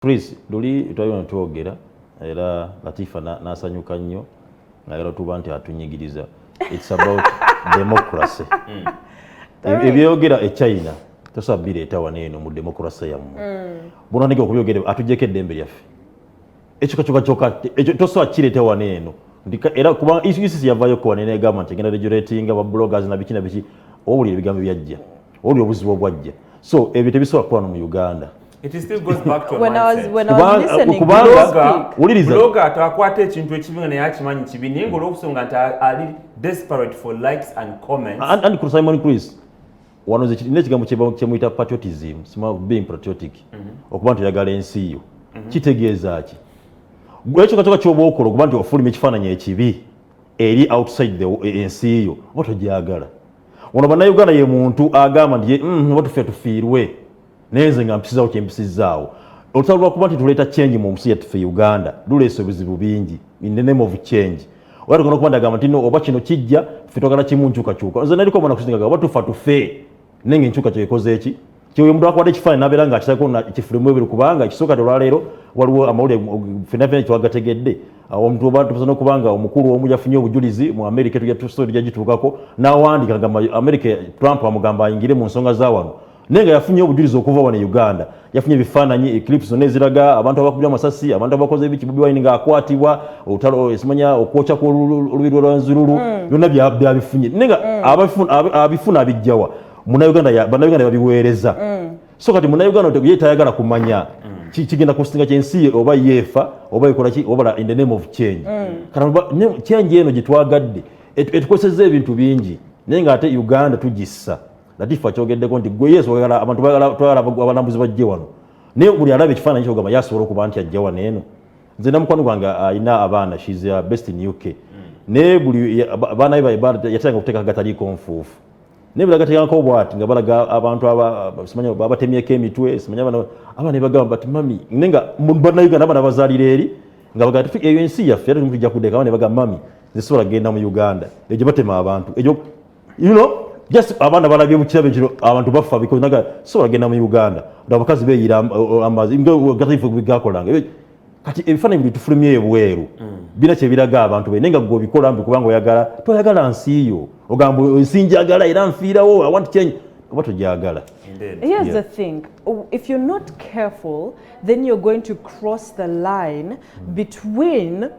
Chris luli twaliwo twogera era Latifa nasanyuka nnyo naera tuba nti atunyigiriza. It's about democracy. Ebyogera China tosabireeta waneeno mu democracy yammwe. Buno nige okubyogera atujjeko eddembe lyaffe. Ekyo kyokka ekyo tosobola kireeta waneeno. Era kuba isi yavaayo ko waneeno government egenda regulating aba bloggers na biki na biki owulira ebigambo byajja. Owulira obuzibu obwajja. So ebyo tebisobola kuba mu Uganda. It still goes back to when I was listening, blogger atakwata ekintu ekibi ne yakimanyi kibi naye ng'olw'okusonga nti ali desperate for likes and comments. And ku Simon Chris wano n'ekigambo kyemuyita patriotism, being patriotic, okuba nti oyagala ensi yo kitegeeza ki? Ekyo katoka ky'oba okola okuba nti ofuluma ekifaananyi ekibi eri outside ensi yo oba togyagala. Wano bannayuganda ye muntu agamba nti oba tufe tufiirwe neze nga mpisizawo kyempisizaawo. Olutalo lwakuba nti tuleeta change mu nsi yaffe Uganda luleese obuzibu bingi in the name of change. Oba tugenda okuba ndagamba nti oba kino kijja ffe twagala kimu nkyukakyuka. Nze naliko omwana kusingaga oba tufa tufe nenge enkyuka kyekoze eki kyoyo omuntu akwata ekifaananyi n'abeera nga akitako kifulemu ebiri kubanga ekisooka olwaleero waliwo amawulire ffenna twagategedde omuntu oba tusobola okubanga omukulu omu yafunye obujulizi mu America tujja gituukako n'awandiika ngamba America Trump amugamba ayingire mu nsonga za wano nenga yafunye obujulizi okuva wano Uganda yafunye ebifaananyi eclipse zonna eziraga abantu abakubye amasasi abantu abakoze ebiki Bobi Wine ng'akwatibwa olutalo esimanya okwokya kw'olubiri lwanzululu byonna byabifunye nenga abifuna abijjawa Munnayuganda bannayuganda babiweereza. So kati Munnayuganda ye tayagala kumanya kigenda kusinga kyensi oba yeefa oba ekola ki oba in the name of change. Kana change eno gitwagadde etukozesa ebintu bingi naye nga ate Uganda tugissa Latifa kyogeddeko nti gwe Yesu oyagala abantu twagala abalambuzi bajje wano naye buli alaba ekifaananyi kyogamba yasobola okuba nti ajja wano eno. Nze namukwano gwange ayina abaana she's best in UK naye buli abaana be yatanga okuteeka gataliiko nfuufu naye bulagateekako bwati nga balaga abantu simanya babatemyeko emitwe simanya abaana ne bagamba bati mami nenga bannayuganda abaana bazaalira eri nga baga eyo ensi yaffe era tujja kuddeka abaana ne bagamba mami nze sobola kugenda mu Uganda egyo batema abantu egyo just abaana balabye mu kirabo ekiro abantu bafa because naga sobola kugenda mu Uganda abakazi beeyira amazzi gataifu bigakolanga kati ebifaananyi buli tufulumye ebweru bina kye biraga abantu be nenga gwe obikola mbi kubanga oyagala toyagala nsi yo ogamba ensi njagala era nfiirawo I want change oba togyagala. Here's the thing, if you're not careful then you're going to cross the line between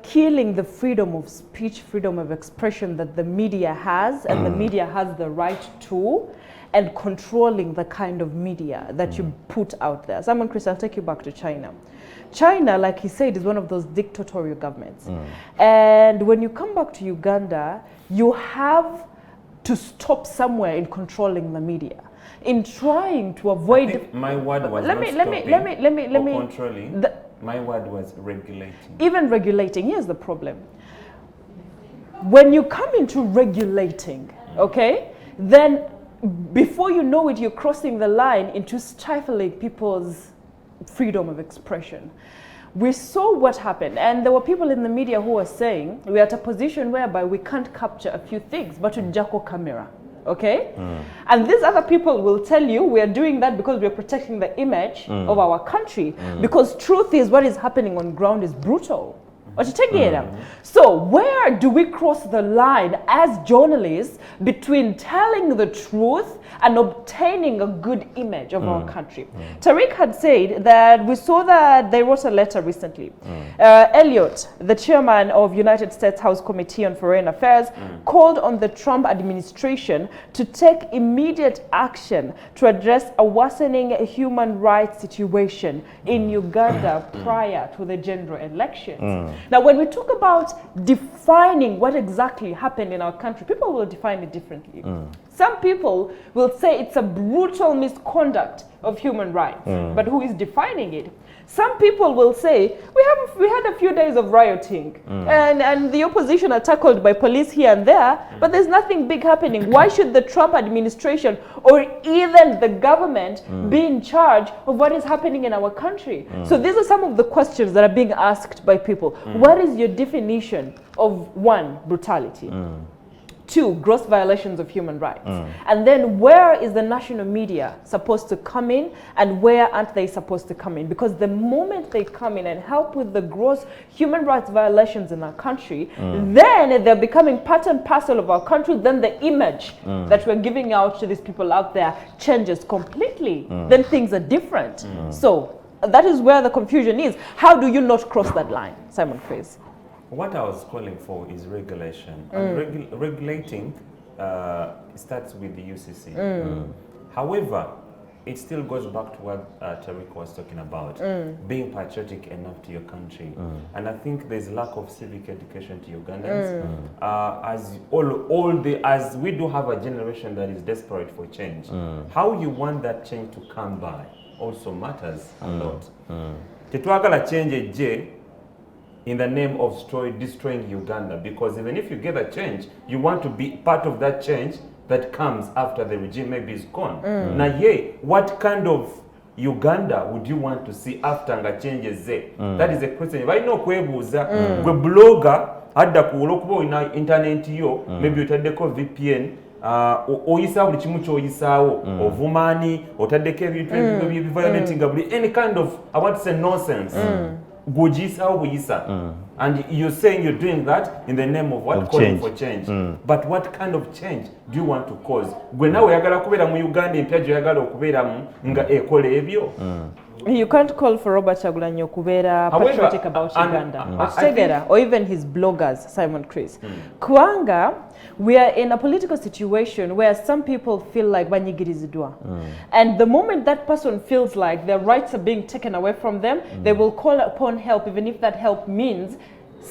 killing the freedom of speech, freedom of expression that the media has and the media has the right to, and controlling the kind of media that you put out there. Simon Chris, I'll take you back to China. China, like he said, is one of those dictatorial governments. And when you come back to Uganda, you have to stop somewhere in controlling the media, in trying to avoid. I think my word was let me controlling. My word was regulating. Even regulating, here's the problem. When you come into regulating, okay, then before you know it, you're crossing the line into stifling people's freedom of expression. We saw what happened, and there were people in the media who were saying we're at a position whereby we can't capture a few things but to Jacko camera. Okay? And these other people will tell you we are doing that because we are protecting the image of our country, because truth is what is happening on ground is brutal. So where do we cross the line as journalists between telling the truth and obtaining a good image of our country? Tariq had said that we saw that they wrote a letter recently. Elliot, the chairman of United States House Committee on Foreign Affairs, called on the Trump administration to take immediate action to address a worsening human rights situation in Uganda prior to the general elections. Now, when we talk about defining what exactly happened in our country, people will define it differently. Some people will say it's a brutal misconduct of human rights, but who is defining it? Some people will say we had a few days of rioting and the opposition are tackled by police here and there, but there's nothing big happening. Why should the Trump administration or even the government be in charge of what is happening in our country? So these are some of the questions that are being asked by people. What is your definition of one, brutality? 2, gross violations of human rights. And then where is the national media supposed to come in and where aren't they supposed to come in? Because the moment they come in and help with the gross human rights violations in our country, then they're becoming part and parcel of our country, then the image that we're giving out to these people out there changes completely. Then things are different. So that is where the confusion is. How do you not cross that line, Simon Chris? What I was calling for is regulation. And regulating starts with the UCC. However, it still goes back to what Tariq was talking about, being patriotic enough to your country. And I think there's lack of civic education to Ugandans. As we do have a generation that is desperate for change, how you want that change to come by also matters a lot. Tetwagala change in the name of destroying Uganda, because even if you get a change, you want to be part of that change that comes after the regime maybe is gone. Now, what kind of Uganda would you want to see after nga changes there? That is a question. Right now, kwebuza, we blogger, adda kuolokubo ina internet yo, maybe utaddeko VPN, oyisa buli kimu kyoyisaawo, ovumani, otaddeko ebintu violating any kind of, I want to say, nonsense. And you're saying you're doing that in the name of what? Calling for change. But what kind of change do you want to cause? You can't call for Robert Kyagulanyi Okubeera patriotic about Uganda, or even his bloggers, Simon Chris. Kuanga, we are in a political situation where some people feel like banyigirizidwa. And the moment that person feels like their rights are being taken away from them, they will call upon help, even if that help means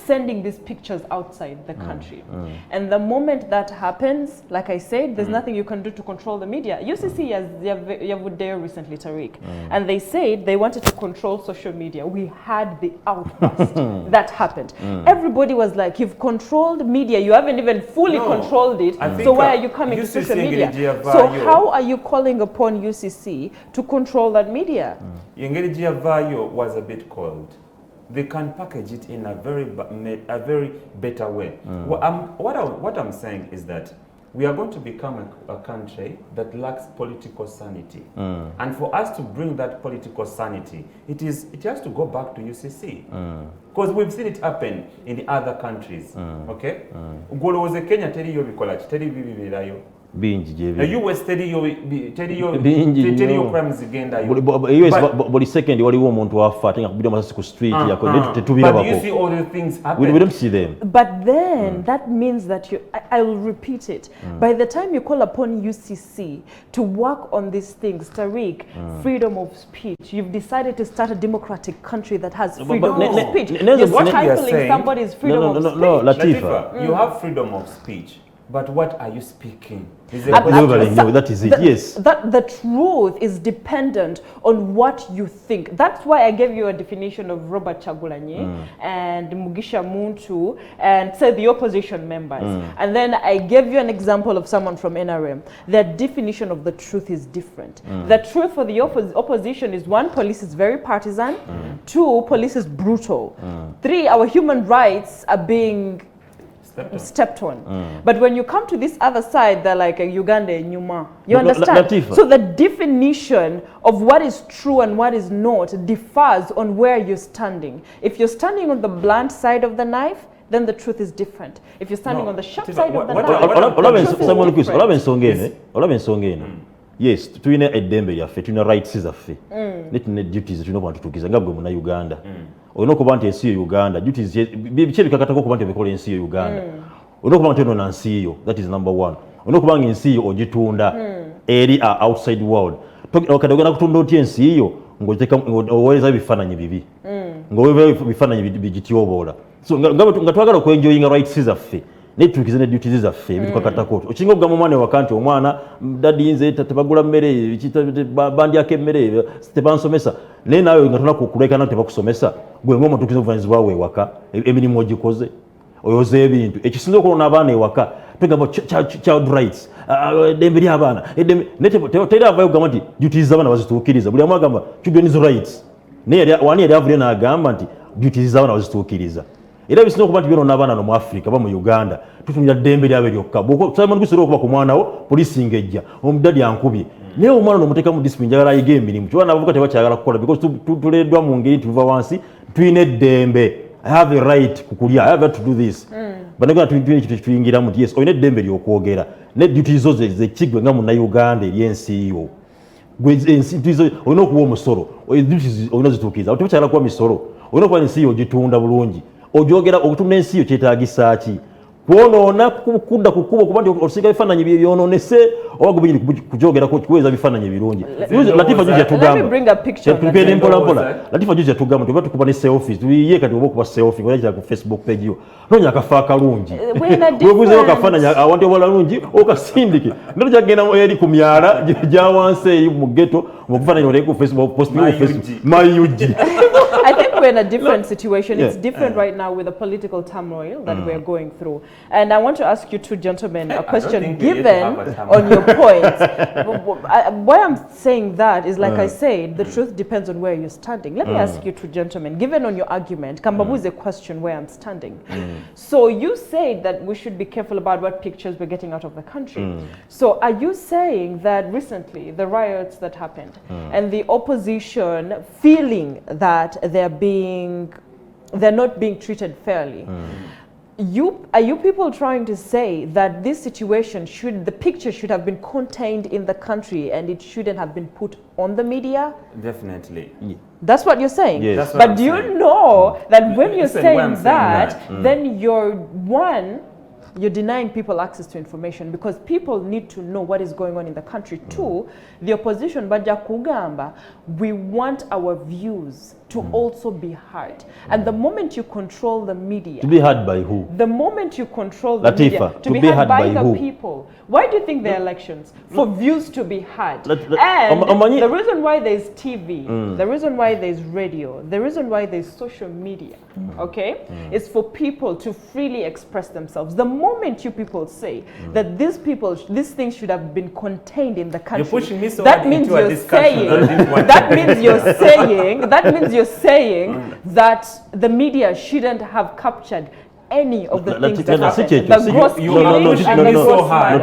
sending these pictures outside the country. And the moment that happens, like I said, there's nothing you can do to control the media. UCC has Yavudeo recently, Tariq, and they said they wanted to control social media. We had the outburst that happened. Everybody was like, you've controlled media, you haven't even fully controlled it, so why are you coming to social media? So how are you calling upon UCC to control that media? Yengeri Giavayo was a bit cold. They can package it in a very better way. What I'm saying is that we are going to become a country that lacks political sanity. And for us to bring that political sanity, it has to go back to UCC. Because we've seen it happen in the other countries. Okay? Ugolowoze Kenya teri yo bikola teri bibibirayo. You were steady your crimes again. But second, waliwo omuntu wafa atenga kubira masasi ku street yako tetubira bako. But you see all the things happen. We don't see them. But then that means that I will repeat it. By the time you call upon UCC to work on these things, Tariq, freedom of speech, you've decided to start a democratic country that has freedom of speech. You're stifling somebody's freedom of speech. No, Latifa, you have freedom of speech. But what are you speaking? That is it, yes. The truth is dependent on what you think. That's why I gave you a definition of Robert Kyagulanyi and Mugisha Muntu and said the opposition members. And then I gave you an example of someone from NRM. Their definition of the truth is different. The truth for the opposition is 1, police is very partisan. 2, police is brutal. 3, our human rights are being stepped on. But when you come to this other side, they're like Uganda and Nyuma. You understand? So the definition of what is true and what is not differs on where you're standing. If you're standing on the blunt side of the knife, then the truth is different. If you're standing on the sharp side of the knife, yes, tulina eddembe lyaffe, tulina rights zaffe, ne tulina duties tulina okubatutuukiza nga gwe muna Uganda. Olina okuba nti ensi yo Uganda, duties biki ebikakatako okuba nti obikola ensi yo Uganda. Olina okuba nti onona nsi yo, that is number 1. Olina okuba nga ensi yo ogitunda eri outside world. Kati ogenda kutunda otya ensi yo ng'oweereza ebifaananyi bibi, ng'oweereza ebifaananyi bigityoboola. So nga twagala okwenjoyinga rights zaffe, netukize ne duties zaffe bitukakatako. Okinga okugamba omwana ewaka nti omwana dadi nze tebagula mmere bandyako emmere tebansomesa, naye naawe nga tona kuleka nao tebakusomesa, gwe ng'omutukize obuvanyizibwa bwe ewaka emirimu ogikoze oyoza ebintu ekisinza okulona abaana ewaka tugamba child rights eddembe ly'abaana teri avayo kugamba nti duties z'abaana bazituukiriza. Buli amu agamba children's rights, naye wani yali avudde n'agamba nti duties z'abaana bazituukiriza. era bisinga okuba nti byona abaana no mu Africa ba mu Uganda tutunira ddembe lyabwe lyokka bw'okusaba kusobola okuba ku mwana wo poliisi ngejja omudadi ankubye naye omwana no muteeka mu discipline njagala ayiga emirimu kyobana abavubuka tebakyagala kukola because tuleddwa mu ngeri nti tuva wansi tulina eddembe I have a right kukulya I have to do this banagana tuyingiramu nti yes olina eddembe lyokwogera ne duty zo zekigwe nga munnayuganda eryensi yo olina okuwa omusolo olina zituukiriza tebakyagala kuwa misolo olina okuba ensi yo ogitunda bulungi ogyogera okutunda ensi yo kyetaagisa ki kwonoona kudda ku kkubo kuba nti osiga bifaananyi byonoonese oba gwe kugyogera kuweza bifaananyi birungi Latifa juzi yatugamba mpolampola Latifa juzi yatugamba nti oba tukuba ne selfies tuyiye kati oba okuba selfie oba ku Facebook page yo noonya akafo akalungi webuzeewo kafaananyi awantu obalalungi okasindike nto kyagenda eri ku myala gya wansi eri mu ghetto okufaananyi oleke ku Facebook posting ku Facebook mayugi I think we're in a different situation. It's different right now with the political turmoil that we're going through. And I want to ask you two gentlemen a question given on your point. Why I'm saying that is, like I said, the truth depends on where you're standing. Let me ask you two gentlemen, given on your argument, Kambabu is a question where I'm standing. So you say that we should be careful about what pictures we're getting out of the country. So are you saying that recently the riots that happened and the opposition feeling that they're not being treated fairly? Are you people trying to say that this situation the picture should have been contained in the country and it shouldn't have been put on the media? Definitely. That's what you're saying? Yes. That's what but I'm do you saying. know that when you're saying that, that, then you're denying people access to information because people need to know what is going on in the country. Two, the opposition, Baja Kugamba, we want our views to also be heard. And the moment you control the media... To be heard by who? The moment you control the Latifa, media, to be heard by the people. Why do you think there are elections? For views to be heard. And the reason why there's TV, the reason why there's radio, the reason why there's social media, okay, is for people to freely express themselves. The moment you people say that these things should have been contained in the country, you're pushing me so that means you're saying saying that the media shouldn't have captured any of the things that happened. The gross killing and the gross murder.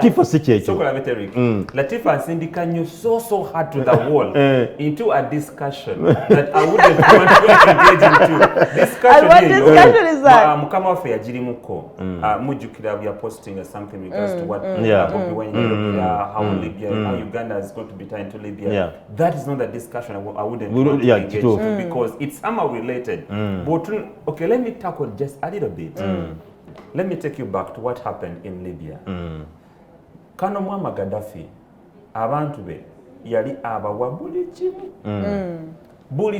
Latifa asindika nnyo so hard to the wall into a discussion that I wouldn't want to engage into. Discussion. And what discussion is that? Mukama waffe yagirimuko. Mujjukira we are posting something in regards to what Bobi Wine how Libya, how Uganda is going to be tied to Libya. Yeah. That is not the discussion I wouldn't want to engage into because it's somehow related. But okay, let me tackle just a little bit. Let me take you back to what happened in Libya. Kano Muammar Gaddafi, abantu be yali abawa buli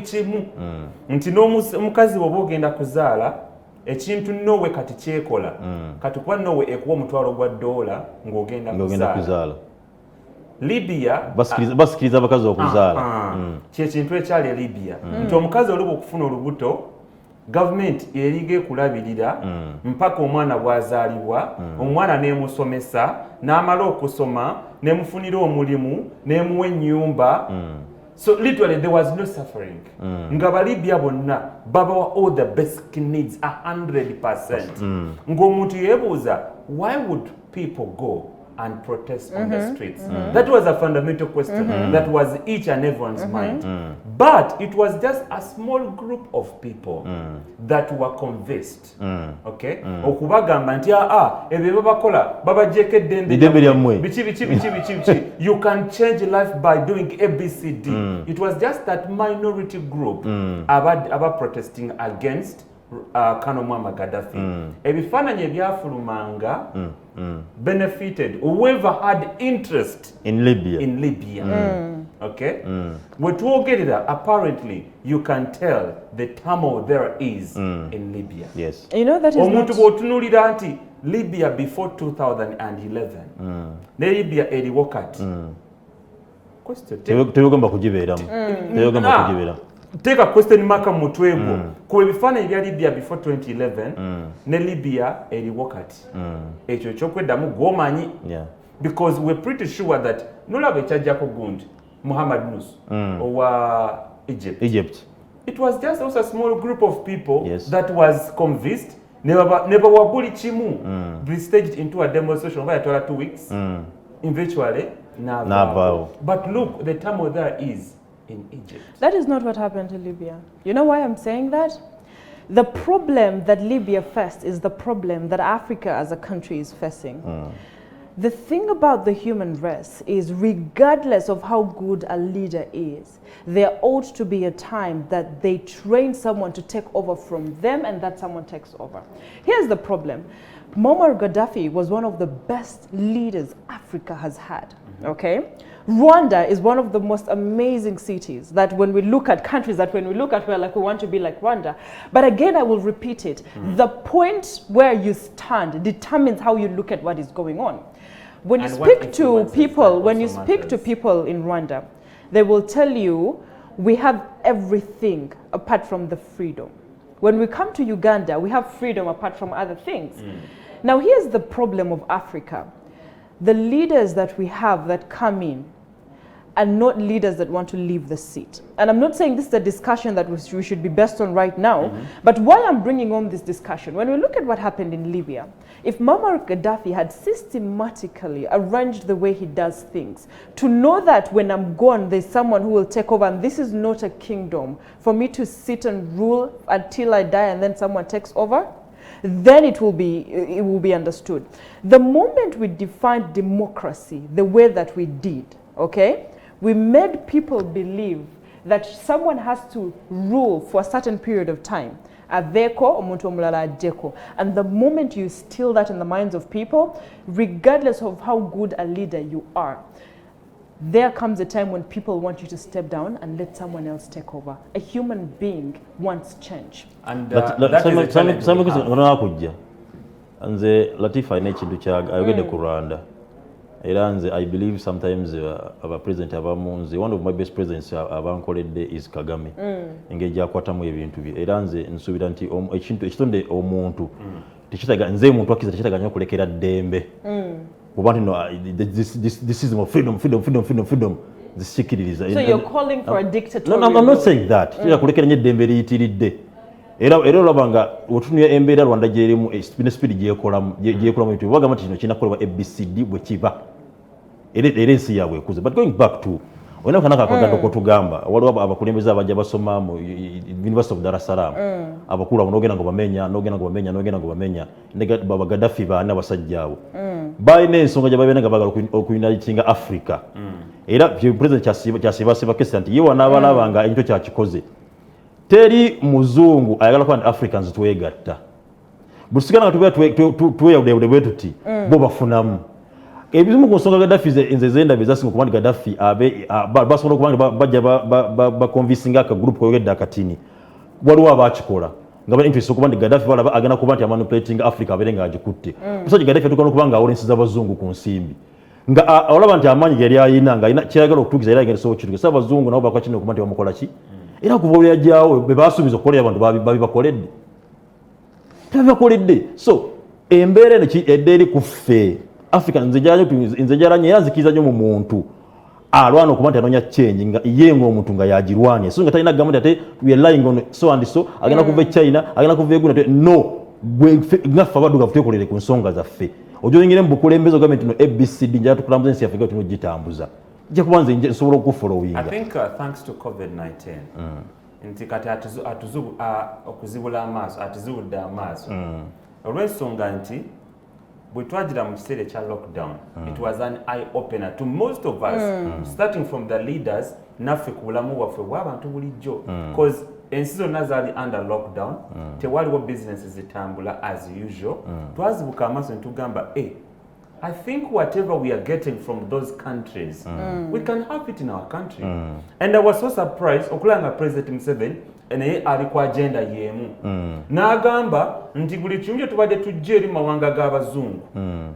kimu. Nti n'omukazi bw'oba ogenda kuzaala ekintu nowe kati kyekola. Kati kuba nowe ekuwa omutwalo gwa $1 ng'ogenda kuzaala. Libya basikiriza abakazi okuzaala. Kyekintu ekyali e Libya. Nti omukazi oliba okufuna olubuto Government erige kulabirira mpaka omwana bwazaalibwa omwana nemusomesa n'amala okusoma nemufunira omulimu nemuwa ennyumba. So literally there was no suffering. Nga Balibya bonna babawa all the basic needs 100%. Ng'omuntu yeebuuza why would people go and protest on the streets? That was a fundamental question that was each and everyone's mind. But it was just a small group of people that were convinced. Okay? Okubagamba nti ebyo babakola babajjeko eddembe lyammwe bichi. You can change life by doing ABCD. It was just that minority group about protesting against Kano Muammar Gaddafi. Ebifaananyi ebyafulumanga benefited whoever had interest in Libya. Okay? When twogerera, apparently you can tell the turmoil there is in Libya. Yes. You know that is omuntu bw'otunuulira nti Libya before 2011 ne Libya eriwo kati. Tebagomba kugibeeramu. Take a question mark mu mutwe gwo ku ebifaananyi bya Libya before 2011 ne Libya eriwo kati. Ekyo ekyokwedamu gw'omanyi because we're pretty sure that nolaba ekyajjako gundi Muhammad Nus owa Egypt. It was just also a small group of people that was convinced never wabuli chimu staged into a demonstration over 2 weeks eventually Navajo. But look, the turmoil there is in Egypt. That is not what happened to Libya. You know why I'm saying that? The problem that Libya faced is the problem that Africa as a country is facing. The thing about the human race is, regardless of how good a leader is, there ought to be a time that they train someone to take over from them, and that someone takes over. Here's the problem. Muammar Gaddafi was one of the best leaders Africa has had, okay? Rwanda is one of the most amazing cities that when we look at countries that when we look at, we're like, we want to be like Rwanda. But again, I will repeat it. The point where you stand determines how you look at what is going on. When you speak to people, people in Rwanda, they will tell you, we have everything apart from the freedom. When we come to Uganda, we have freedom apart from other things. Now, here's the problem of Africa. The leaders that we have that come in are not leaders that want to leave the seat. And I'm not saying this is a discussion that we should be based on right now, but why I'm bringing on this discussion, when we look at what happened in Libya, if Muammar Gaddafi had systematically arranged the way he does things, to know that when I'm gone, there's someone who will take over, and this is not a kingdom for me to sit and rule until I die and then someone takes over, then it will be understood. The moment we defined democracy the way that we did, okay, we made people believe that someone has to rule for a certain period of time. And the moment you instill that in the minds of people, regardless of how good a leader you are, there comes a time when people want you to step down and let someone else take over. A human being wants change. And that is a challenge we have. Nze Latifa ine chintu kyaga ayogedde ku Rwanda era nze I believe sometimes aba president abamunzi, one of my best presidents abankoledde is Kagame engeri gyakwatamu ebintu bye era nze nsuubira nti ekintu ekitonde omuntu tekitaga nze muntu akiza tekitaganya okulekera ddembe kuba nti no this system of freedom zisikiririza. So you're calling for a dictatorial? No, I'm not saying that. Kulekera nnyo eddembe liyitiridde. Era olaba nga otunuya embeera Rwanda gyerimu speed gyekolamu bintu bagamba nti kino kinakolebwa ABCD bwe kiba era ensi yaabwe ekuze. But going back to olina kanaka akaganda okutugamba waliwo abakulembeze abajja basoma mu University of Dar es Salaam abakulu abo n'ogenda nga bamenya baba Gaddafi baana basajja abo balina ensonga gye babeera nga bagala okuyunitinga Africa era president kyasiibasiiba kesi nti ye wanaabalaba nga ekyo kyakikoze. Teri muzungu ayagala kwa Africans twegatta. Busigana nga tuweyawude bwe tuti bo bafunamu. Ebizimu ku nsonga Gaddafi nze zenda bezasinga okuba nti Gaddafi basobola okuba nti bajja baconvincinga aka group koyogedde akatini. Waliwo abakikola nga bali interest okuba nti Gaddafi balaba agenda kuba nti manipulating Africa abeere nga agikutte. Musajja Gaddafi atukana okuba nga awolensiza abazungu ku nsimbi. Nga olaba nti amaanyi geri ayina nga kyayagala okutuukiza era agenda sobola okukituukiza. Abazungu nabo bakwakino okuba nti bamukola ki? Era kuva oluyajjaawo be baasuubiza okukolera abantu babibakoledde. So embeera eno edde eri ku ffe Africa nze gyalanye era nzikiriza nnyo mu muntu alwana okuba nti anoonya change nga ye ng'omuntu nga yagirwanya so nga talina gamba nti ate we are lying on so and so agenda kuva e China agenda kuva eguna no ngaffe abaddugavu twekolere ku nsonga zaffe ojoyingire mu bukulembeze gavumenti no ABCD njala tukulambuza ensi yaffe tuno gitambuza nja kuba nze nsobola okufollowinga. I think thanks to COVID-19 nti kati okuzibula amaaso atuzibudde amaaso olw'ensonga nti bwe twagira mu kiseera ekya lockdown it was an eye opener to most of us starting from the leaders naffe ku bulamu bwaffe bw'abantu bulijjo because ensi zonna zaali under lockdown tewaliwo business zitambula as usual twazibuka amaaso ne tugamba I think whatever we are getting from those countries, we can have it in our country. And I was so surprised, okulanga President Museveni, naye ali ku agenda yemu. N'agamba nti buli kimu kye tubadde tujja eri mawanga g'abazungu.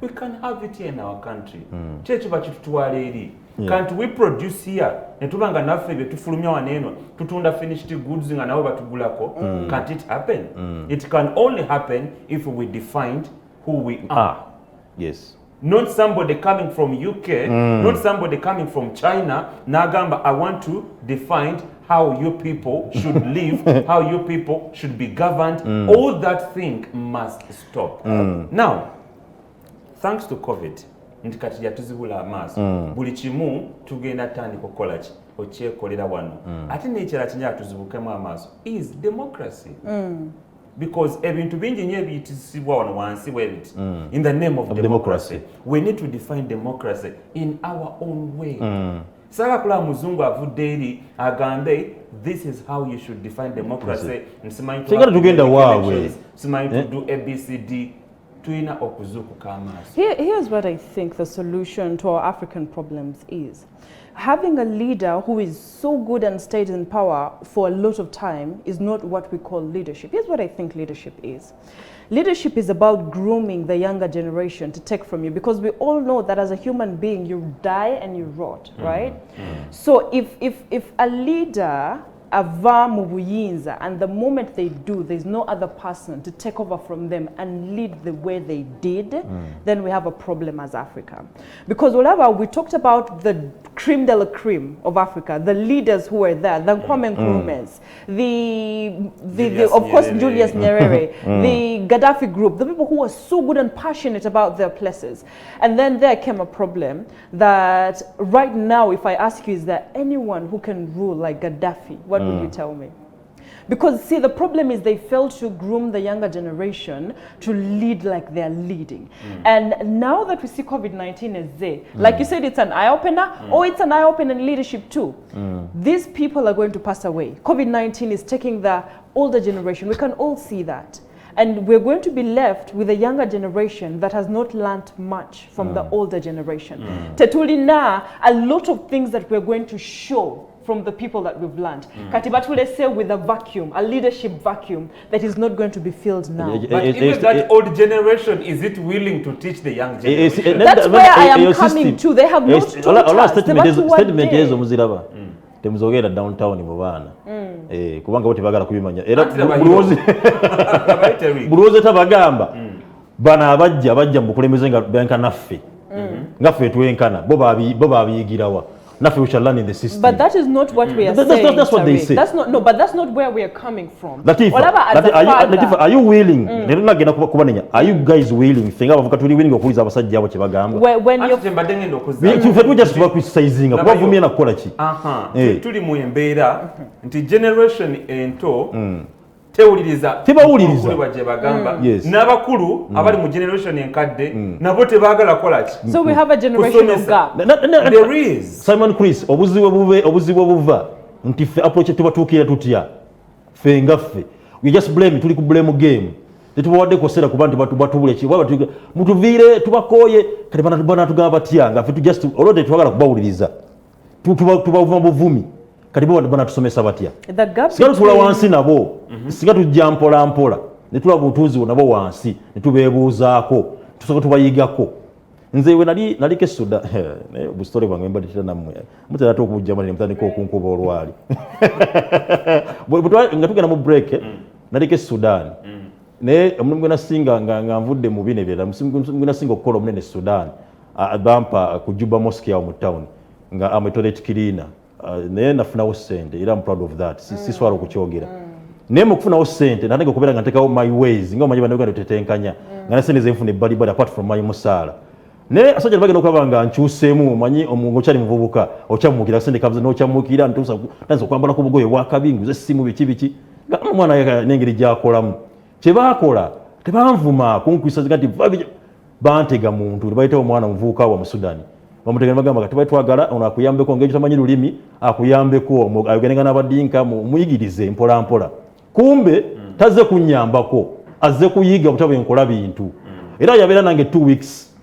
We can have it here in our country. Kyekyo bakitutwala eri. Can't we produce here? Ne tuba nga naffe bye tufulumya waneeno tutunda finished goods nga nabo batugulako. Can't it happen? It can only happen if we defined who we are. Yes. Not somebody coming from UK, not somebody coming from China. Nagamba, I want to define how you people should live, how you people should be governed. All that thing must stop. Now, thanks to COVID, nti kati yatuzibula amaaso buli kimu tugenda tandika okukola ki okyekolera wano ate n'ekirala kinya atuzibukemu amaaso is democracy. Because ebintu bingi nnyo ebiyitizibwa wano wansi bwebiti in the name of democracy. We need to define democracy in our own way. Saka kula muzungu avudde eri agambe this is how you should define democracy. Singa tugenda waawe. Simanyi to do ABCD. Here's what I think the solution to our African problems is. Having a leader who is so good and stays in power for a lot of time is not what we call leadership. Here's what I think leadership is. Leadership is about grooming the younger generation to take from you, because we all know that as a human being you die and you rot, right? So if a leader ava mu buyinza, and the moment they do, there's no other person to take over from them and lead the way they did, then we have a problem as Africa. Because whatever we talked about, the creme de la creme of Africa, the leaders who were there, the Kwame Nkrumahs, of course Julius Nyerere, the Gaddafi group, the people who were so good and passionate about their places. And then there came a problem that right now, if I ask you, is there anyone who can rule like Gaddafi? What will you tell me? Because see, the problem is they failed to groom the younger generation to lead like they're leading. And now that we see COVID-19 is there, like you said, it's an eye-opener, or it's an eye-opener in leadership too. These people are going to pass away. COVID-19 is taking the older generation. We can all see that. And we're going to be left with a younger generation that has not learned much from the older generation. Tetuli na, a lot of things that we're going to show from the people that we've learned. Katibatu, let's say, with a vacuum, a leadership vacuum that is not going to be filled now. But even that old generation, is it willing to teach the young generation? That's where I am coming to. They have not taught us. Statement ezo muziraba. Temuzogera downtown mu baana. Kubanga bote bagala kubimanya. Era buloze tabagamba. Bana abajja mu kulemeze nga banka naffe. Ngaffe twenkana bo babiyigirawa. We shall learn in the system. But that is not what we are saying. That's what they say. That's not, no, but that's not where we are coming from. Latifa, are you willing? Are you guys willing? Think about Katuli willing okuliza abasajja abo kyebagamba. When you just work with sizing up. Kubavumye na kola ki? Tuli mu embeera nti generation ento tewuliriza bajje bagamba n'abakulu abali mu generation enkadde nabo tebaagala kola ki. So we have a generational gap. There is. Simon Chris, obuzibu obuva nti ffe approach tubatuukira tutya ffe ngaffe. We just blame, tuli ku blame game. Tetubawadde kosera kuba nti batubule ki mutuviire tubakooye kati bana tugamba batya nga ffe just olwodde twagala kubawuliriza tubavuma buvumi. Kati bana tusomesa batya. Singa tula wansi nabo, singa tujja mpola mpola, ne tula butuuzi nabo wansi, ne tubeebuuzaako, tusobola tubayigako. Nze we nali ke Sudan, ne busitole bwange mbadde tira nammwe. Mutera okujja mali mutandika okunkuba olwali. Nga tugenda mu break, nali ke Sudan. Ne omuntu nasinga nga nvudde mu bine byera, omuntu nasinga okukola omunene Sudan. Bampa ku Juba Mosque yawo mu town, nga ametoilet cleaner. Naye nafunawo ssente era I'm proud of that. Siswala okukyogera. Naye mu kufunawo ssente natandika okubeera nga nteekawo my ways nga omanyi bannayuganda tetenkanya nga nasente zenfuna ebbali apart from my musaala. Naye asajja bagenda okulaba nga nkyuseemu omanyi omuntu okyali muvubuka okyamuukira ssente kabuze n'okyamuukira ntuusa okwambala ku bugoye bwakabingu z'essimu biki nga omwana n'engeri gy'akolamu. Kye baakola tebanvuma kunkwisa nti bantega muntu ne bayitawo omwana muvubuka wa mu Sudan. Bamutegera bagamba kati twagala ono akuyambeko ng'ekyo tamanyi lulimi akuyambeko ayogerenga n'abadinka muyigirize mpola mpola. Kumbe tazze kunnyambako azze kuyiga butaba enkola bintu. Era yabeera nange 2 weeks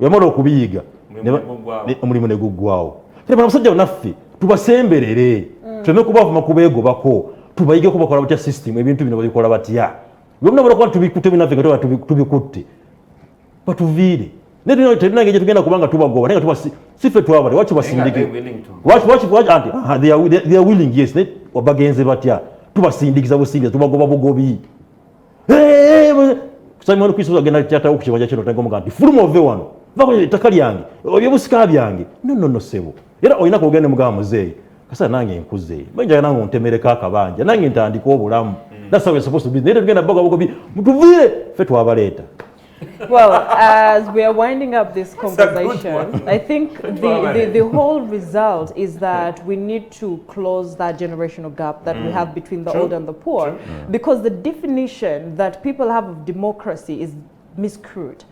yamala okubiyiga omulimu ne guggwawo. Kati abasajja naffe tubasemberere tuleme kubavuma kubeegobako tubayigeko bakola batya system ebintu bino babikola batya. Byonna bala kuba tubikutte binaffe nga tubikutte batuviire. Ndio tena tugenda kubanga tubagoba nenga tubasi sife twabale wachi basindike wachi they are willing, yes, ne wabagenze batya tubasindikiza busindikiza tubagoba bugobi Simon Chris agenda kyata okukibaja kino tango muganti fuluma ove wano vako takali yange obye busika byange no sebo era oyina ko ogende mugamba muzeyi kasa nange nkuze mwenja nange ontemereko akabanja nange ntandika obulamu that's how we're supposed to be naye tugenda bogaboga mutuvire ffe twabaleeta. Well, as we are winding up this conversation, I think the whole result is that we need to close that generational gap that we have between the old and the poor, because the definition that people have of democracy is miscued.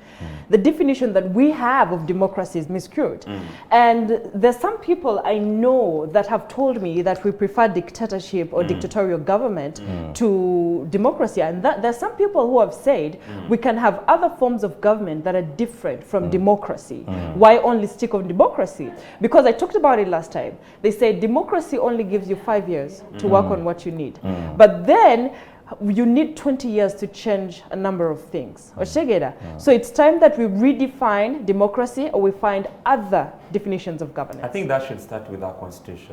The definition that we have of democracy is miscued. And there's some people I know that have told me that we prefer dictatorship or dictatorial government to democracy. And that there's some people who have said we can have other forms of government that are different from democracy. Why only stick on democracy? Because I talked about it last time. They say democracy only gives you 5 years to work on what you need. But then you need 20 years to change a number of things. So it's time that we redefine democracy or we find other definitions of governance. I think that should start with our constitution.